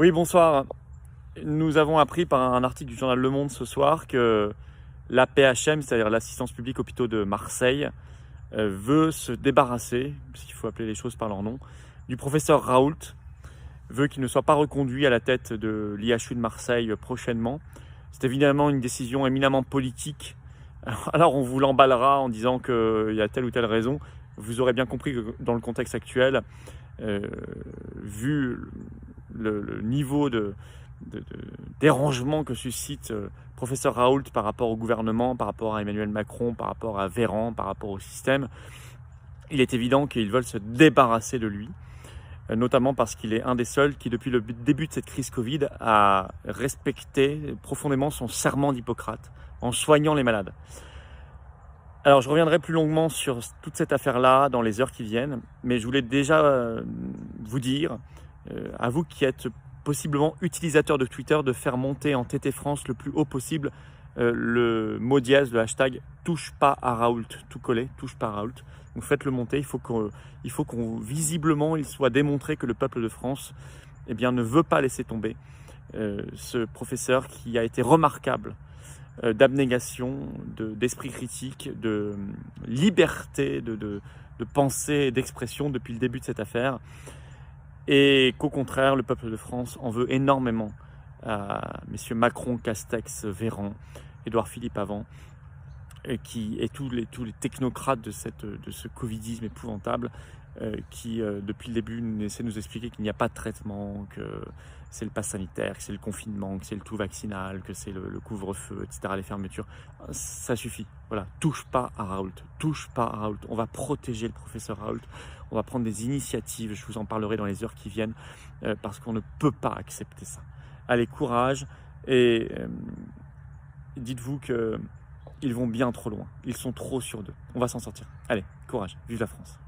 Oui, bonsoir. Nous avons appris par un article du journal Le Monde ce soir que l'APHM, c'est-à-dire l'Assistance publique hôpitaux de Marseille, veut se débarrasser, puisqu'il faut appeler les choses par leur nom, du professeur Raoult, veut qu'il ne soit pas reconduit à la tête de l'IHU de Marseille prochainement. C'est évidemment une décision éminemment politique. Alors on vous l'emballera en disant qu'il y a telle ou telle raison. Vous aurez bien compris que dans le contexte actuel, vu le niveau de dérangement que suscite professeur Raoult par rapport au gouvernement, par rapport à Emmanuel Macron, par rapport à Véran, par rapport au système, il est évident qu'ils veulent se débarrasser de lui, notamment parce qu'il est un des seuls qui, depuis le début de cette crise Covid, a respecté profondément son serment d'Hippocrate en soignant les malades. Alors, je reviendrai plus longuement sur toute cette affaire-là dans les heures qui viennent, mais je voulais déjà vous dire, à vous qui êtes possiblement utilisateur de Twitter, de faire monter en TT France le plus haut possible le mot dièse, le hashtag touche pas à Raoult, tout collé, touche pas à Raoult. Donc faites-le monter, il faut qu'on visiblement il soit démontré que le peuple de France ne veut pas laisser tomber ce professeur qui a été remarquable d'abnégation, d'esprit critique, de liberté de pensée et d'expression depuis le début de cette affaire. Et qu'au contraire, le peuple de France en veut énormément à messieurs Macron, Castex, Véran, Édouard Philippe avant, et tous les technocrates de ce covidisme épouvantable qui, depuis le début, essaient de nous expliquer qu'il n'y a pas de traitement, que c'est le pass sanitaire, que c'est le confinement, que c'est le tout vaccinal, que c'est le couvre-feu, etc., les fermetures. Ça suffit. Voilà, touche pas à Raoult. Touche pas à Raoult. On va protéger le professeur Raoult. On va prendre des initiatives. Je vous en parlerai dans les heures qui viennent parce qu'on ne peut pas accepter ça. Allez, courage et dites-vous qu'ils vont bien trop loin. Ils sont trop sur d'eux. On va s'en sortir. Allez, courage. Vive la France.